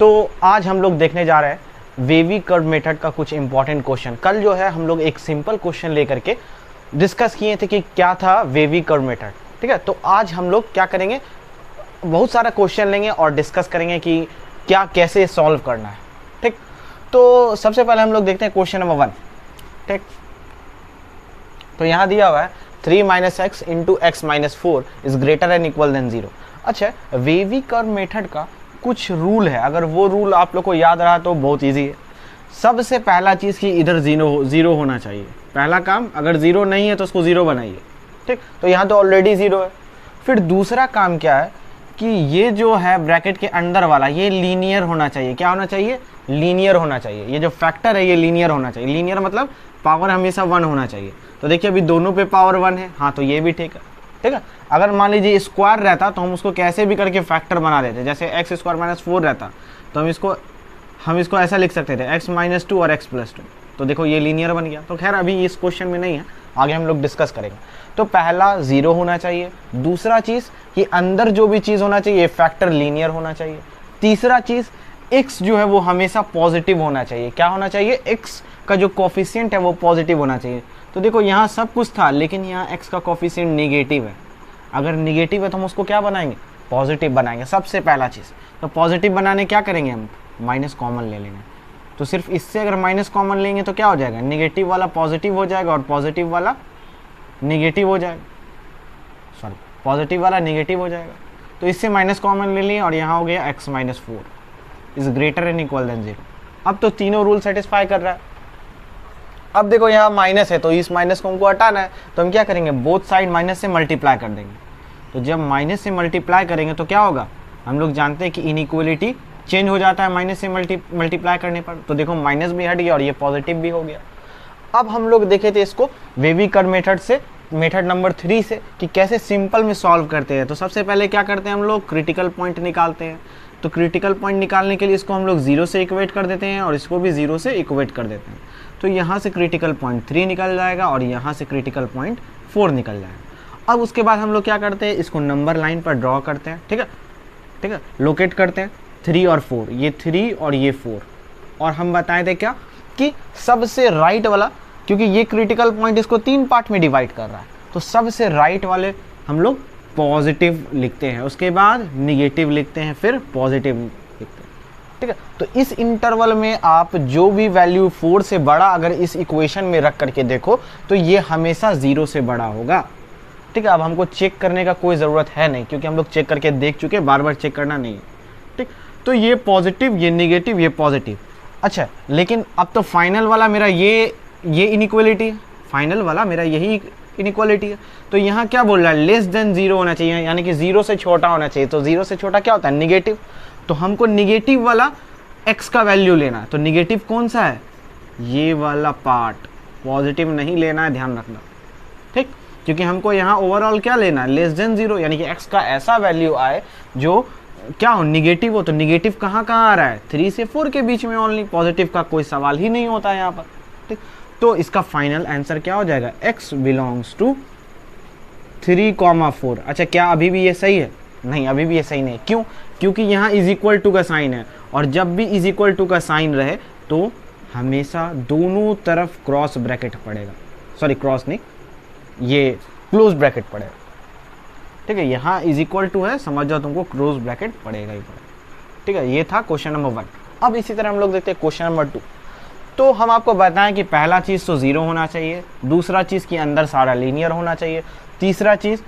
तो आज हम लोग देखने जा रहे हैं वेवी कर्व मेथड का कुछ इंपॉर्टेंट क्वेश्चन। कल जो है हम लोग एक सिंपल क्वेश्चन लेकर के डिस्कस किए थे कि क्या था वेवी कर्व मेथड, ठीक है। तो आज हम लोग क्या करेंगे, बहुत सारा क्वेश्चन लेंगे और डिस्कस करेंगे कि क्या कैसे सॉल्व करना है, ठीक। तो सबसे पहले हम लोग देखते हैं क्वेश्चन नंबर 1, ठीक। तो यहाँ दिया हुआ है 3 - x × x - 4 is greater and equal than 0। अच्छा, वेवी कर्व मेथड का कुछ रूल है, अगर वो रूल आप लोग को याद रहा तो बहुत इजी है। सबसे पहला चीज़ कि इधर जीरो होना चाहिए, पहला काम। अगर जीरो नहीं है तो उसको जीरो बनाइए, ठीक। तो यहाँ तो ऑलरेडी जीरो है। फिर दूसरा काम क्या है कि ये जो है ब्रैकेट के अंदर वाला ये लीनियर होना चाहिए। क्या होना चाहिए? लीनियर होना चाहिए। ये जो फैक्टर है ये लीनियर होना चाहिए। लीनियर मतलब पावर हमेशा 1 होना चाहिए। तो देखिए अभी दोनों पे पावर 1 है, हाँ, तो ये भी ठीक है, ठीक है। अगर मान लीजिए स्क्वायर रहता तो हम उसको कैसे भी करके फैक्टर बना देते। जैसे x² - 4 रहता तो हम इसको ऐसा लिख सकते थे x - 2 और x + 2। तो देखो ये लीनियर बन गया। तो खैर अभी इस क्वेश्चन में नहीं है, आगे हम लोग डिस्कस करेंगे। तो पहला 0 होना चाहिए। दूसरा चीज़ कि अंदर जो भी चीज़ होना चाहिए फैक्टर लीनियर होना चाहिए। तीसरा चीज़ x जो है वो हमेशा पॉजिटिव होना चाहिए। क्या होना चाहिए? x का जो कोफिशिएंट है वो पॉजिटिव होना चाहिए। तो देखो यहाँ सब कुछ था लेकिन यहाँ x का कोफिशिएंट नेगेटिव है। अगर नेगेटिव है तो हम उसको क्या बनाएंगे? पॉजिटिव बनाएंगे, सबसे पहला चीज़। तो पॉजिटिव बनाने क्या करेंगे हम? माइनस कॉमन ले लेंगे। तो सिर्फ इससे अगर माइनस कॉमन लेंगे तो क्या हो जाएगा? नेगेटिव वाला पॉजिटिव हो जाएगा और पॉजिटिव वाला नेगेटिव हो जाएगा, सॉरी, पॉजिटिव वाला नेगेटिव हो जाएगा। तो इससे माइनस कॉमन ले लिए और यहाँ हो गया x - 4 is greater and equal than 0। अब तो तीनों रूल सेटिस्फाई कर रहा है। अब देखो यहाँ माइनस है तो इस माइनस को हमको हटाना है, तो हम क्या करेंगे? बोथ साइड माइनस से मल्टीप्लाई कर देंगे। तो जब माइनस से मल्टीप्लाई करेंगे तो क्या होगा? हम लोग जानते हैं कि इनइक्वलिटी चेंज हो जाता है माइनस से मल्टीप्लाई करने पर। तो देखो माइनस भी हट गया और ये पॉजिटिव भी हो गया। अब हम लोग देखे थे इसको वेवी कर्व मेथड से, मेथड नंबर 3 से, कि कैसे सिंपल में सॉल्व करते हैं। तो सबसे पहले क्या करते हैं हम लोग? क्रिटिकल पॉइंट निकालते हैं। तो क्रिटिकल पॉइंट निकालने के लिए इसको हम लोग 0 से इक्वेट कर देते हैं और इसको भी 0 से इक्वेट कर देते हैं। तो यहाँ से क्रिटिकल पॉइंट 3 निकल जाएगा और यहाँ से क्रिटिकल पॉइंट 4 निकल जाएगा। अब उसके बाद हम लोग क्या करते हैं? इसको नंबर लाइन पर ड्रॉ करते हैं, ठीक है, ठीक है, लोकेट करते हैं 3 और 4, ये 3 और ये 4। और हम बताए थे क्या कि सबसे राइट वाला, क्योंकि ये क्रिटिकल पॉइंट इसको 3 पार्ट में डिवाइड कर रहा है, तो सबसे राइट वाले हम लोग पॉजिटिव लिखते हैं, उसके बाद निगेटिव लिखते हैं, फिर पॉजिटिव लिखते हैं, ठीक है। तो इस इंटरवल में आप जो भी वैल्यू 4 से बड़ा अगर इस इक्वेशन में रख करके देखो तो ये हमेशा 0 से बड़ा होगा, ठीक है। अब हमको चेक करने का कोई ज़रूरत है नहीं क्योंकि हम लोग चेक करके देख चुके, बार बार चेक करना नहीं है, ठीक। तो ये पॉजिटिव, ये निगेटिव, ये पॉजिटिव। अच्छा, लेकिन अब तो फाइनल वाला मेरा ये इनइक्वालिटी है, फाइनल वाला मेरा यही इनइक्वालिटी है। तो यहाँ क्या बोल रहा है? लेस देन 0 होना चाहिए, यानी कि 0 से छोटा होना चाहिए। तो 0 से छोटा क्या होता है? निगेटिव। तो हमको निगेटिव वाला x का वैल्यू लेना है। तो निगेटिव कौन सा है? ये वाला पार्ट, पॉजिटिव नहीं लेना है, ध्यान रखना, ठीक। क्योंकि हमको यहाँ ओवरऑल क्या लेना है? लेस देन 0, यानी कि x का ऐसा वैल्यू आए जो क्या हो? निगेटिव हो। तो निगेटिव कहाँ कहाँ आ रहा है? 3 से 4 के बीच में ओनली, पॉजिटिव का कोई सवाल ही नहीं होता है यहाँ पर, ठीक। तो इसका फाइनल आंसर क्या हो जाएगा? x belongs to 3, 4। अच्छा, क्या अभी भी ये सही है? नहीं, अभी भी ये सही नहीं। क्यों? क्योंकि यहाँ इज इक्वल टू का साइन है और जब भी इज इक्वल टू का साइन रहे तो हमेशा दोनों तरफ क्रॉस ब्रैकेट पड़ेगा, सॉरी क्रॉस नहीं, ये क्लोज ब्रैकेट पड़ेगा, ठीक है। यहाँ इज इक्वल टू है, समझ जाओ तुमको क्लोज ब्रैकेट पड़ेगा ही पड़ेगा, ठीक है। ये था क्वेश्चन नंबर 1। अब इसी तरह हम लोग देखते हैं क्वेश्चन नंबर 2। तो हम आपको बताएं कि पहला चीज़ तो 0 होना चाहिए, दूसरा चीज़ कि अंदर सारा लीनियर होना चाहिए, तीसरा चीज़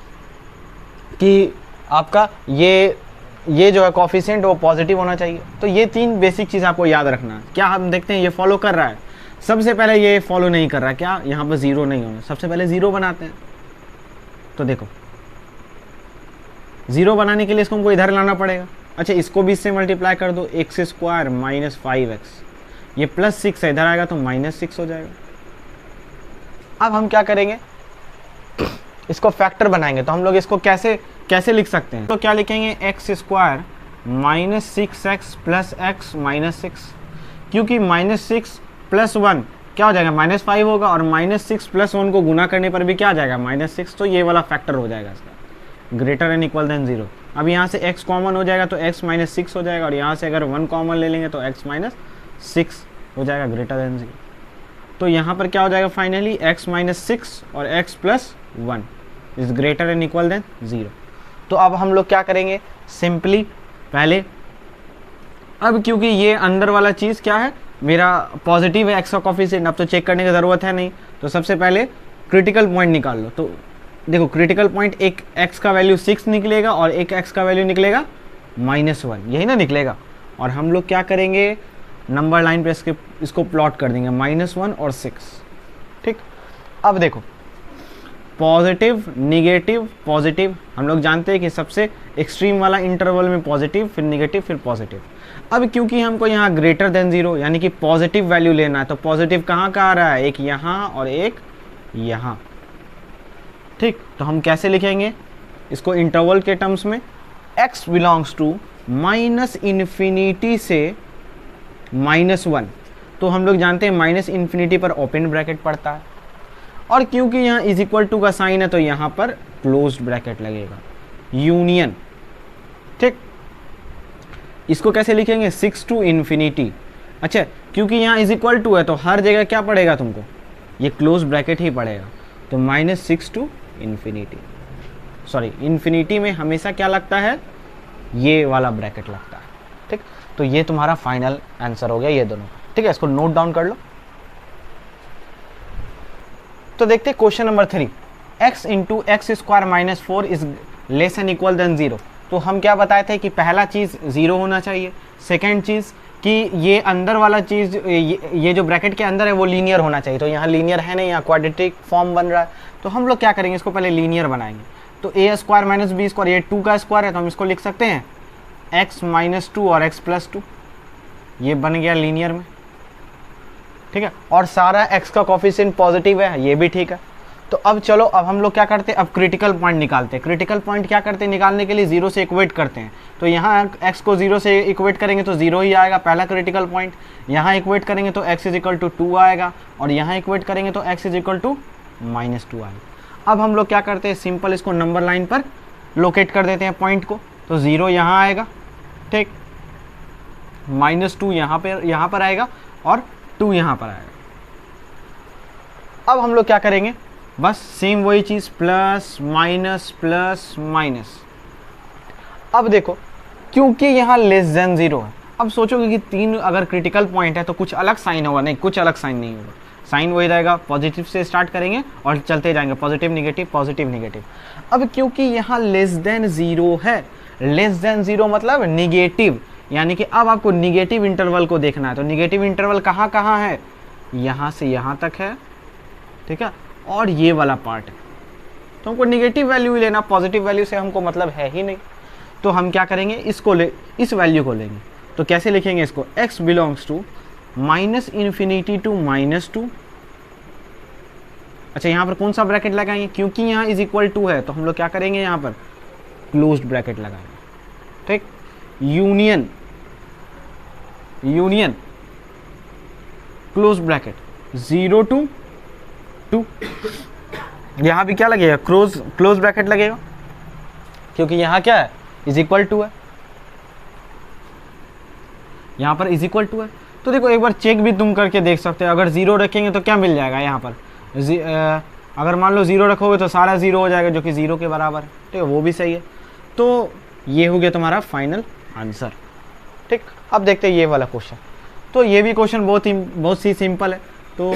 कि आपका ये जो है कोफिशिएंट वो पॉजिटिव होना चाहिए। तो ये 3 बेसिक चीज़ आपको याद रखना है। क्या हम देखते हैं ये फॉलो कर रहा है? सबसे पहले ये फॉलो नहीं कर रहा है, क्या? यहाँ पर 0 नहीं होना, सबसे पहले 0 बनाते हैं। तो देखो 0 बनाने के लिए इसको हमको इधर लाना पड़ेगा। अच्छा, इसको भी इससे मल्टीप्लाई कर दो, x² - 5x, ये +6 है, इधर आएगा तो -6 हो जाएगा। अब हम क्या करेंगे? इसको फैक्टर बनाएंगे। तो हम लोग इसको कैसे लिख सकते हैं? तो क्या लिखेंगे? x² - 6x + x - 6, क्योंकि -6 + 1 क्या हो जाएगा? -5 होगा और -6 + 1 को गुना करने पर भी क्या आ जाएगा? -6। तो ये वाला फैक्टर हो जाएगा इसका, ग्रेटर एंड इक्वल देन 0। अब यहाँ से x कॉमन हो जाएगा तो x माइनस 6 हो जाएगा, और यहाँ से अगर 1 कॉमन ले लेंगे तो x माइनस 6 हो जाएगा ग्रेटर देन 0। तो यहाँ पर क्या हो जाएगा फाइनली, x माइनस 6 और x plus 1 is greater and equal than 0। तो अब हम लोग क्या करेंगे, सिंपली पहले, अब क्योंकि ये अंदर वाला चीज़ क्या है, मेरा पॉजिटिव है x का कोफिशिएंट, अब तो चेक करने की ज़रूरत है नहीं, तो सबसे पहले क्रिटिकल पॉइंट निकाल लो। तो देखो क्रिटिकल पॉइंट, एक x का वैल्यू 6 निकलेगा और एक x का वैल्यू निकलेगा -1, यही ना निकलेगा। और हम लोग क्या करेंगे, नंबर लाइन पे इसको प्लॉट कर देंगे -1 और 6। ठीक, अब देखो पॉजिटिव निगेटिव पॉजिटिव, हम लोग जानते हैं कि सबसे एक्सट्रीम वाला इंटरवल में पॉजिटिव, फिर निगेटिव, फिर पॉजिटिव। अब क्योंकि हमको यहाँ ग्रेटर देन 0 यानी कि पॉजिटिव वैल्यू लेना है, तो पॉजिटिव कहाँ का आ रहा है, एक यहाँ और एक यहाँ। ठीक, तो हम कैसे लिखेंगे इसको इंटरवल के टर्म्स में, x बिलोंग्स टू -∞ से -1। तो हम लोग जानते हैं -∞ पर ओपन ब्रैकेट पड़ता है, और क्योंकि यहाँ इज इक्वल टू का साइन है तो यहाँ पर क्लोज्ड ब्रैकेट लगेगा, यूनियन। ठीक, इसको कैसे लिखेंगे, 6 टू इन्फिनिटी। अच्छा, क्योंकि यहाँ इज इक्वल टू है तो हर जगह क्या पड़ेगा तुमको, ये क्लोज ब्रैकेट ही पड़ेगा, तो -6 टू इन्फिनिटी, सॉरी इन्फिनिटी में हमेशा क्या लगता है, ये वाला ब्रैकेट लगता है। ठीक, तो ये तुम्हारा फाइनल आंसर हो गया ये दोनों। ठीक है, इसको नोट डाउन कर लो। तो देखते हैं question number 3, x into X square minus 4 is less and equal than 0। तो हम क्या बताए थे कि पहला चीज़ 0 होना चाहिए, सेकेंड चीज़ कि ये अंदर वाला चीज़, ये जो ब्रैकेट के अंदर है वो लीनियर होना चाहिए। तो यहाँ लीनियर है नहीं, यहाँ क्वाड्रेटिक फॉर्म बन रहा है, तो हम लोग क्या करेंगे, इसको पहले लीनियर बनाएंगे। तो a square minus B square, ये 2 का स्क्वायर है तो हम इसको लिख सकते हैं x माइनस 2 और x प्लस 2, ये बन गया लीनियर में। ठीक है, और सारा x का कोफिशिएंट पॉजिटिव है, ये भी ठीक है। तो अब चलो, अब हम लोग क्या करते हैं, अब क्रिटिकल पॉइंट निकालते हैं। क्रिटिकल पॉइंट क्या करते हैं, निकालने के लिए 0 से इक्वेट करते हैं। तो यहाँ x को 0 से इक्वेट करेंगे तो 0 ही आएगा, पहला क्रिटिकल पॉइंट। यहाँ इक्वेट करेंगे तो x इज इक्वल टू 2 आएगा, और यहाँ इक्वेट करेंगे तो x इज इक्वल टू -2 आएगा। अब हम लोग क्या करते हैं, सिंपल इसको नंबर लाइन पर लोकेट कर देते हैं पॉइंट को। तो 0 यहाँ आएगा, ठीक, -2 यहाँ पर आएगा, और 2 यहाँ पर आएगा। अब हम लोग क्या करेंगे, बस सेम वही चीज़, प्लस माइनस प्लस माइनस। अब देखो, क्योंकि यहाँ लेस देन 0 है, अब सोचोगे कि 3 अगर क्रिटिकल पॉइंट है तो कुछ अलग साइन होगा, नहीं, कुछ अलग साइन नहीं होगा, साइन वही रहेगा, पॉजिटिव से स्टार्ट करेंगे और चलते जाएंगे, पॉजिटिव निगेटिव पॉजिटिव निगेटिव। अब क्योंकि यहाँ लेस देन 0 है, लेस देन 0 मतलब निगेटिव, यानी कि अब आपको निगेटिव इंटरवल को देखना है। तो निगेटिव इंटरवल कहाँ कहाँ है, यहाँ से यहाँ तक है, ठीक है, और ये वाला पार्ट है। तो हमको निगेटिव वैल्यू ही लेना, पॉजिटिव वैल्यू से हमको मतलब है ही नहीं। तो हम क्या करेंगे, इस वैल्यू को लेंगे। तो कैसे लिखेंगे इसको, x बिलोंग्स टू -∞ टू -2। अच्छा, यहाँ पर कौन सा ब्रैकेट लगाएंगे, क्योंकि यहाँ इज इक्वल टू है तो हम लोग क्या करेंगे, यहाँ पर क्लोज्ड ब्रैकेट लगाएंगे। ठीक, यूनियन क्लोज ब्रैकेट 0 टू 2। यहाँ भी क्या लगेगा, क्लोज ब्रैकेट लगेगा, क्योंकि यहाँ क्या है, इज इक्वल टू है, यहाँ पर इज इक्वल टू है। तो देखो एक बार चेक भी तुम करके देख सकते हो, अगर 0 रखेंगे तो क्या मिल जाएगा यहाँ पर, अगर मान लो 0 रखोगे तो सारा 0 हो जाएगा जो कि 0 के बराबर है। ठीक है, वो भी सही है। तो ये हो गया तुम्हारा फाइनल आंसर। ठीक, अब देखते हैं ये वाला क्वेश्चन। तो ये भी क्वेश्चन बहुत ही सिंपल है। तो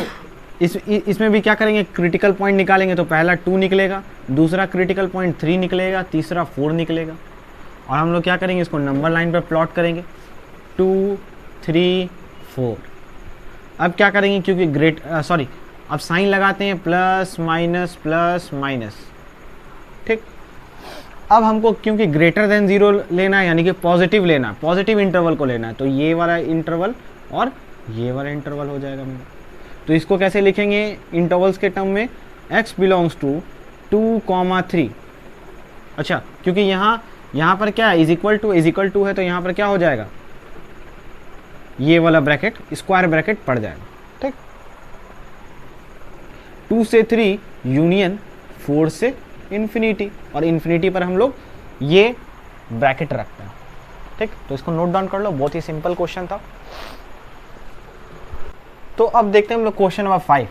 इसमें भी क्या करेंगे, क्रिटिकल पॉइंट निकालेंगे। तो पहला 2 निकलेगा, दूसरा क्रिटिकल पॉइंट 3 निकलेगा, तीसरा 4 निकलेगा, और हम लोग क्या करेंगे, इसको नंबर लाइन पर प्लॉट करेंगे, 2 3 4। अब क्या करेंगे, क्योंकि अब साइन लगाते हैं, प्लस माइनस। ठीक, अब हमको क्योंकि ग्रेटर देन 0 लेना है, यानी कि पॉजिटिव लेना है, पॉजिटिव इंटरवल को लेना है, तो ये वाला इंटरवल और ये वाला इंटरवल हो जाएगा मेरा। तो इसको कैसे लिखेंगे इंटरवल्स के टर्म में, x बिलोंग्स टू 2, 3। अच्छा, क्योंकि यहाँ पर क्या है, इज इक्वल टू है, तो यहाँ पर क्या हो जाएगा, ये वाला ब्रैकेट स्क्वायर ब्रैकेट पड़ जाएगा। ठीक, 2 से 3 यूनियन 4 से इन्फिनिटी, और इन्फिनिटी पर हम लोग ये ब्रैकेट रखते हैं। ठीक, तो इसको नोट डाउन कर लो, बहुत ही सिंपल क्वेश्चन था। तो अब देखते हैं हम लोग question number 5,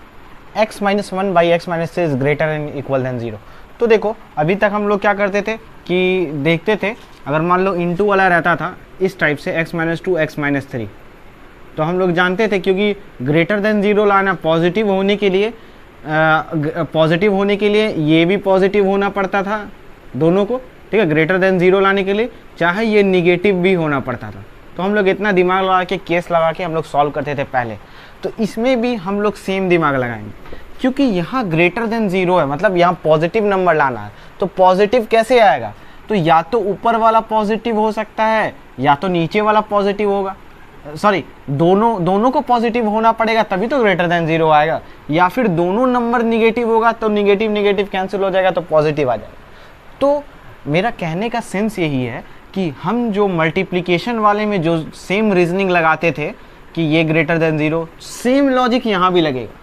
x minus 1 by X minus 3 is greater and equal than 0। तो देखो अभी तक हम लोग क्या करते थे कि देखते थे अगर मान लो इनटू वाला रहता था इस टाइप से x माइनस 2 एक्स माइनस 3, तो हम लोग जानते थे क्योंकि ग्रेटर देन 0 लाना पॉजिटिव होने के लिए ये भी पॉजिटिव होना पड़ता था दोनों को। ठीक है, ग्रेटर देन 0 लाने के लिए चाहे ये निगेटिव भी होना पड़ता था। तो हम लोग इतना दिमाग लगा के केस लगा के हम लोग सॉल्व करते थे पहले। तो इसमें भी हम लोग सेम दिमाग लगाएंगे क्योंकि यहाँ ग्रेटर देन 0 है, मतलब यहाँ पॉजिटिव नंबर लाना है। तो पॉजिटिव कैसे आएगा, तो या तो ऊपर वाला पॉजिटिव हो सकता है या तो नीचे वाला पॉजिटिव होगा, सॉरी दोनों को पॉजिटिव होना पड़ेगा तभी तो ग्रेटर देन 0 आएगा, या फिर दोनों नंबर निगेटिव होगा तो निगेटिव निगेटिव कैंसिल हो जाएगा तो पॉजिटिव आ जाएगा। तो मेरा कहने का सेंस यही है कि हम जो मल्टीप्लिकेशन वाले में जो सेम रीजनिंग लगाते थे कि ये ग्रेटर देन 0, सेम लॉजिक यहाँ भी लगेगा।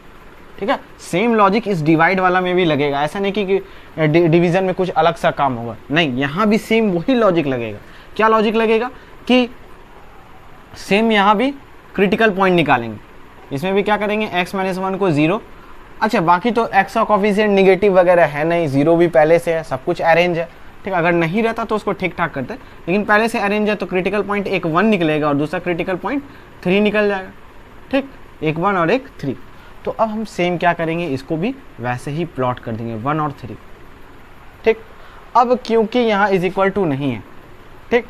ठीक है, सेम लॉजिक इस डिवाइड वाला में भी लगेगा। ऐसा नहीं कि डिवीजन में कुछ अलग सा काम होगा, नहीं, यहाँ भी सेम वही लॉजिक लगेगा। क्या लॉजिक लगेगा कि सेम यहाँ भी क्रिटिकल पॉइंट निकालेंगे, इसमें भी क्या करेंगे x माइनस 1 को 0। अच्छा, बाकी तो x का कॉफिशिएंट निगेटिव वगैरह है नहीं, 0 भी पहले से है, सब कुछ अरेंज है। ठीक, अगर नहीं रहता तो उसको ठीक ठाक करते, लेकिन पहले से अरेंज है तो क्रिटिकल पॉइंट एक 1 निकलेगा और दूसरा क्रिटिकल पॉइंट 3 निकल जाएगा। ठीक, एक 1 और एक 3। तो अब हम सेम क्या करेंगे, इसको भी वैसे ही प्लॉट कर देंगे 1 और 3। ठीक, अब क्योंकि यहाँ इज इक्वल टू नहीं है, ठीक,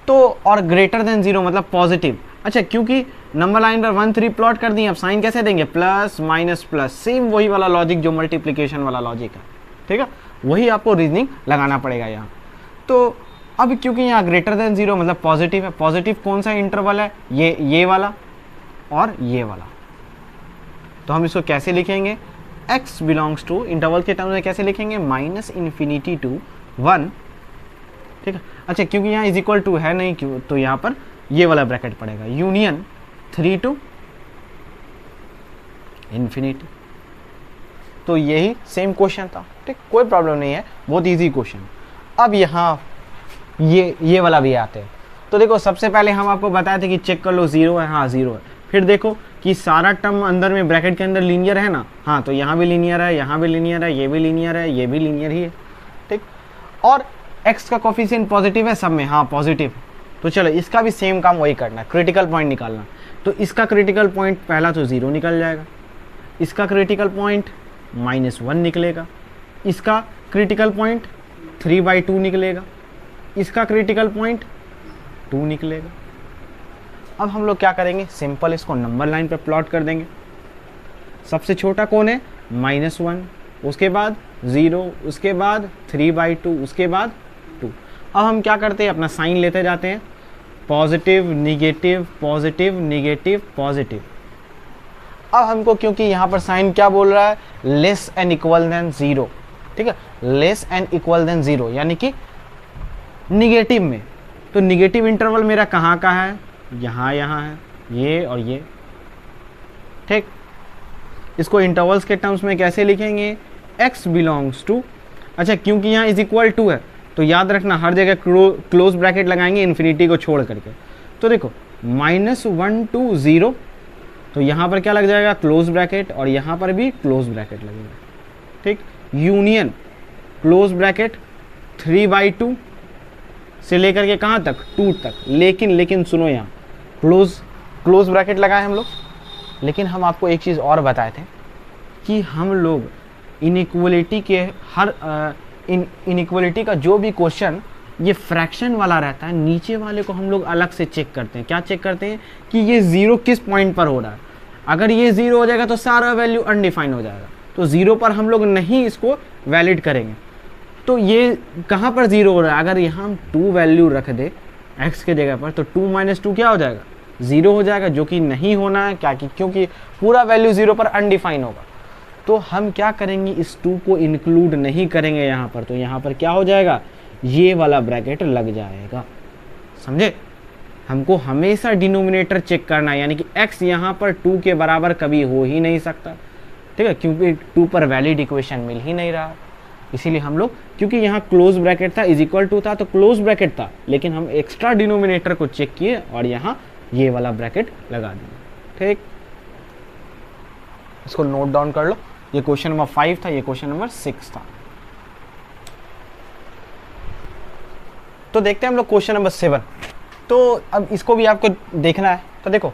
तो और ग्रेटर देन 0 मतलब पॉजिटिव। अच्छा, क्योंकि नंबर लाइन पर 1 3 प्लॉट कर दिए, अब साइन कैसे देंगे, प्लस माइनस प्लस, सेम वही वाला लॉजिक जो मल्टीप्लिकेशन वाला लॉजिक है। ठीक है, वही आपको रीजनिंग लगाना पड़ेगा यहाँ। तो अब क्योंकि यहाँ ग्रेटर देन 0 मतलब पॉजिटिव है, पॉजिटिव कौन सा इंटरवल है, ये वाला और ये वाला। तो हम इसको कैसे लिखेंगे, x बिलोंग्स टू, इंटरवल के टर्म्स में कैसे लिखेंगे, माइनस इन्फिनिटी टू 1। ठीक है, अच्छा क्योंकि यहाँ इज इक्वल टू है नहीं, क्यों, तो यहाँ पर ये वाला ब्रैकेट पड़ेगा, यूनियन 3 टू इन्फिनिटी। तो यही सेम क्वेश्चन था। ठीक, कोई प्रॉब्लम नहीं है, बहुत इजी क्वेश्चन। अब यहाँ ये वाला भी आते हैं। तो देखो सबसे पहले हम आपको बताए थे कि चेक कर लो 0 है, हाँ 0 है। फिर देखो कि सारा टर्म अंदर में ब्रैकेट के अंदर लीनियर है ना, हाँ, तो यहाँ भी लीनियर है, यहाँ भी लीनियर है, ये भी लीनियर है, ये भी लीनियर ही है। ठीक, और x का कोफिशिएंट पॉजिटिव है सब में, हाँ पॉजिटिव। तो चलो इसका भी सेम काम वही करना है, क्रिटिकल पॉइंट निकालना। तो इसका क्रिटिकल पॉइंट पहला तो 0 निकल जाएगा, इसका क्रिटिकल पॉइंट -1 निकलेगा, इसका क्रिटिकल पॉइंट 3/2 निकलेगा, इसका क्रिटिकल पॉइंट 2 निकलेगा। अब हम लोग क्या करेंगे, सिंपल इसको नंबर लाइन पर प्लॉट कर देंगे। सबसे छोटा कौन है, -1, उसके बाद 0, उसके बाद 3/2, उसके बाद 2। अब हम क्या करते हैं, अपना साइन लेते जाते हैं, positive negative positive negative positive. अब हमको क्योंकि यहाँ पर साइन क्या बोल रहा है, लेस एंड इक्वल देन 0। ठीक है, लेस एंड इक्वल देन 0 यानी कि निगेटिव में। तो निगेटिव इंटरवल मेरा कहाँ का है, यहाँ है, ये और ये। ठीक, इसको इंटरवल्स के टर्म्स में कैसे लिखेंगे, x बिलोंग्स टू, अच्छा क्योंकि यहाँ इज इक्वल टू है तो याद रखना हर जगह क्लोज ब्रैकेट लगाएंगे इन्फिनिटी को छोड़ करके। तो देखो -1 to 0, तो यहाँ पर क्या लग जाएगा, क्लोज ब्रैकेट, और यहाँ पर भी क्लोज ब्रैकेट लगेगा। ठीक, यूनियन क्लोज ब्रैकेट 3/2 से लेकर के कहाँ तक, 2 तक। लेकिन सुनो, यहाँ क्लोज ब्रैकेट लगाए हम लोग, लेकिन हम आपको एक चीज़ और बताए थे कि हम लोग इनइक्वलिटी के हर इनइक्वलिटी का जो भी क्वेश्चन ये फ्रैक्शन वाला रहता है, नीचे वाले को हम लोग अलग से चेक करते हैं। क्या चेक करते हैं कि ये 0 किस पॉइंट पर हो रहा है। अगर ये 0 हो जाएगा तो सारा वैल्यू अनडिफाइन हो जाएगा, तो 0 पर हम लोग नहीं इसको वैलिड करेंगे। तो ये कहाँ पर 0 हो रहा है, अगर यहाँ हम 2 वैल्यू रख दे x के जगह पर, तो 2 - 2 क्या हो जाएगा, 0 हो जाएगा, जो कि नहीं होना है। क्या, क्योंकि पूरा वैल्यू 0 पर अनडिफाइन होगा। तो हम क्या करेंगे, इस 2 को इंक्लूड नहीं करेंगे यहाँ पर, तो यहाँ पर क्या हो जाएगा, ये वाला ब्रैकेट लग जाएगा। समझे, हमको हमेशा डिनोमिनेटर चेक करना है, यानी कि x यहाँ पर 2 के बराबर कभी हो ही नहीं सकता। ठीक है, क्योंकि 2 पर वैलिड इक्वेशन मिल ही नहीं रहा। इसीलिए हम लोग, क्योंकि यहाँ क्लोज ब्रैकेट था, इज इक्वल टू था, तो क्लोज ब्रैकेट था, लेकिन हम एक्स्ट्रा डिनोमिनेटर को चेक किए और यहाँ ये वाला ब्रैकेट लगा दिया। ठीक, इसको नोट डाउन कर लो। ये क्वेश्चन नंबर 5 था, ये क्वेश्चन नंबर 6 था। तो देखते हैं हम लोग क्वेश्चन नंबर 7। तो अब इसको भी आपको देखना है। तो देखो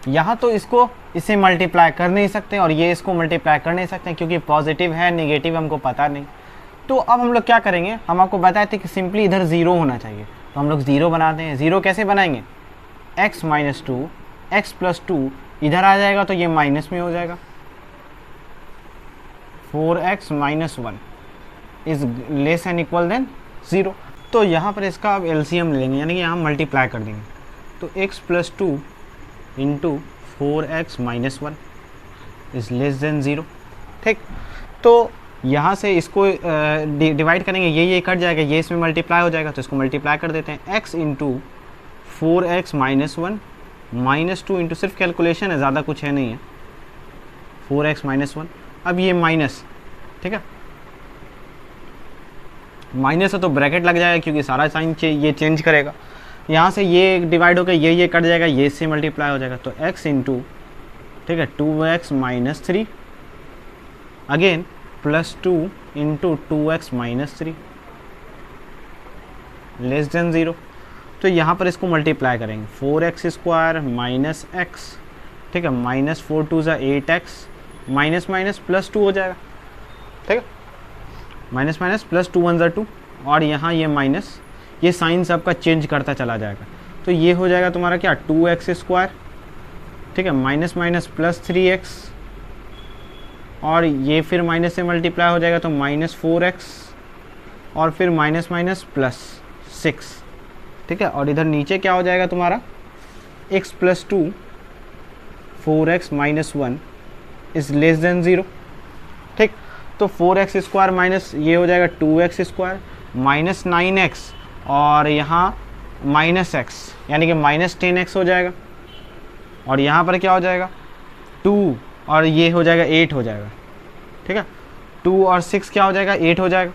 यहाँ तो इसको इसे मल्टीप्लाई कर नहीं सकते और ये इसको मल्टीप्लाई कर नहीं सकते क्योंकि पॉजिटिव है, नेगेटिव हमको पता नहीं। तो अब हम लोग क्या करेंगे, हम आपको बताए थे कि सिंपली इधर ज़ीरो होना चाहिए, तो हम लोग ज़ीरो बनाते हैं। ज़ीरो कैसे बनाएंगे, x माइनस 2 x प्लस 2 इधर आ जाएगा तो ये माइनस में हो जाएगा, 4x minus 1 is less and equal than 0। तो यहाँ पर इसका अब एलसीएम लेंगे, यानी कि यहाँ मल्टीप्लाई कर देंगे। तो x plus 2 into 4x minus 1 is less than 0। ठीक, तो यहाँ से इसको डिवाइड करेंगे, ये कट जाएगा, ये इसमें मल्टीप्लाई हो जाएगा, तो इसको मल्टीप्लाई कर देते हैं। x into 4x minus 1 minus 2 into, सिर्फ कैलकुलेशन है, ज़्यादा कुछ है नहीं है, 4x माइनस 1। अब ये माइनस, ठीक है, माइनस है तो ब्रैकेट लग जाएगा क्योंकि सारा साइन ये चेंज करेगा। यहाँ से ये डिवाइड होकर ये कट जाएगा, ये इससे मल्टीप्लाई हो जाएगा, तो x इंटू, ठीक है, 2x minus 3 again plus 2 into 2x minus 3 less than 0। तो यहाँ पर इसको मल्टीप्लाई करेंगे, 4x स्क्वायर माइनस x, ठीक है, माइनस 4 2 ज़ा 8x माइनस माइनस प्लस 2 हो जाएगा। ठीक है, माइनस माइनस प्लस 2 1 ज़ा 2, और यहाँ ये माइनस, ये साइन सबका चेंज करता चला जाएगा। तो ये हो जाएगा तुम्हारा क्या, 2x स्क्वायर, ठीक है, माइनस माइनस प्लस 3x, और ये फिर माइनस से मल्टीप्लाई हो जाएगा तो माइनस 4x, और फिर माइनस माइनस प्लस 6। ठीक है, और इधर नीचे क्या हो जाएगा तुम्हारा, x plus 2 4x minus 1 is less than 0। ठीक, तो 4x स्क्वायर माइनस ये हो जाएगा 2x स्क्वायर माइनस 9x, और यहाँ माइनस x, यानी कि माइनस 10x हो जाएगा, और यहाँ पर क्या हो जाएगा 2, और ये हो जाएगा 8 हो जाएगा। ठीक है, 2 और 6 क्या हो जाएगा, 8 हो जाएगा।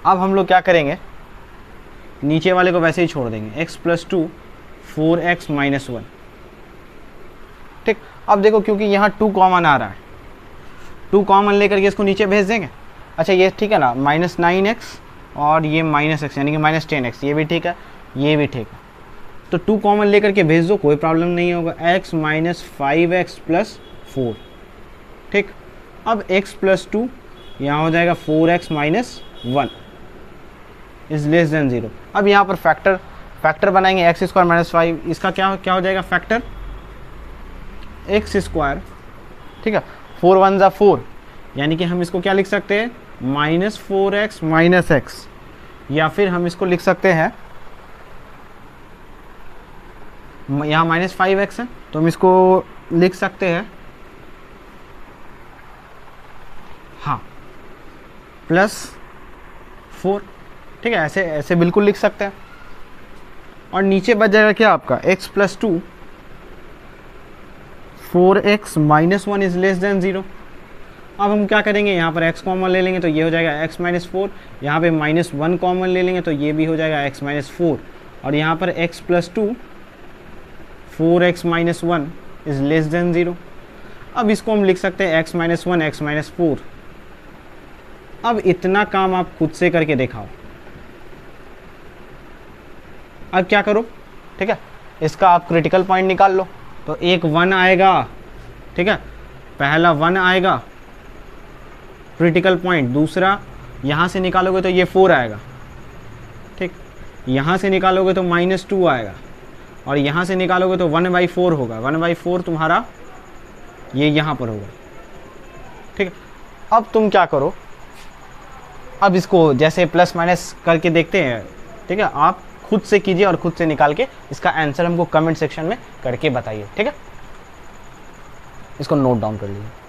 अब हम लोग क्या करेंगे, नीचे वाले को वैसे ही छोड़ देंगे, x प्लस 2 4x माइनस 1। ठीक, अब देखो क्योंकि यहाँ 2 कॉमन आ रहा है, 2 कॉमन लेकर के इसको नीचे भेज देंगे। अच्छा ये ठीक है ना, माइनस 9x और ये माइनस x, यानी कि माइनस 10x, ये भी ठीक है, ये भी ठीक है। तो 2 कॉमन लेकर के भेज दो, कोई प्रॉब्लम नहीं होगा। x minus 5x plus 4। ठीक, अब x प्लस 2 यहाँ हो जाएगा 4x minus 1 is less than 0। अब यहाँ पर फैक्टर बनाएंगे, x स्क्वायर माइनस 5, इसका क्या हो जाएगा फैक्टर, x स्क्वायर, ठीक है, 4 1 ज़ा 4, यानी कि हम इसको क्या लिख सकते हैं, माइनस 4x माइनस x, या फिर हम इसको लिख सकते हैं, यहाँ माइनस 5x है तो हम इसको लिख सकते हैं, हाँ, प्लस 4। ठीक है, ऐसे बिल्कुल लिख सकते हैं। और नीचे बच जाएगा क्या आपका, x plus 2 4x minus 1 is less than 0। अब हम क्या करेंगे, यहाँ पर x कॉमन ले लेंगे तो ये हो जाएगा x माइनस 4, यहाँ पे माइनस 1 कॉमन ले लेंगे तो ये भी हो जाएगा x माइनस 4, और यहाँ पर x plus 2 4x minus 1 is less than 0। अब इसको हम लिख सकते हैं x माइनस 1 x माइनस 4। अब इतना काम आप खुद से करके दिखाओ। अब क्या करो, ठीक है, इसका आप क्रिटिकल पॉइंट निकाल लो। तो एक 1 आएगा, ठीक है, पहला 1 आएगा क्रिटिकल पॉइंट, दूसरा यहाँ से निकालोगे तो ये 4 आएगा, ठीक, यहाँ से निकालोगे तो माइनस 2 आएगा, और यहाँ से निकालोगे तो 1/4 होगा। 1/4 तुम्हारा ये यहाँ पर होगा। ठीक है, अब तुम क्या करो, अब इसको जैसे प्लस माइनस करके देखते हैं। ठीक है, आप खुद से कीजिए और खुद से निकाल के इसका आंसर हमको कमेंट सेक्शन में करके बताइए। ठीक है, इसको नोट डाउन कर लीजिए।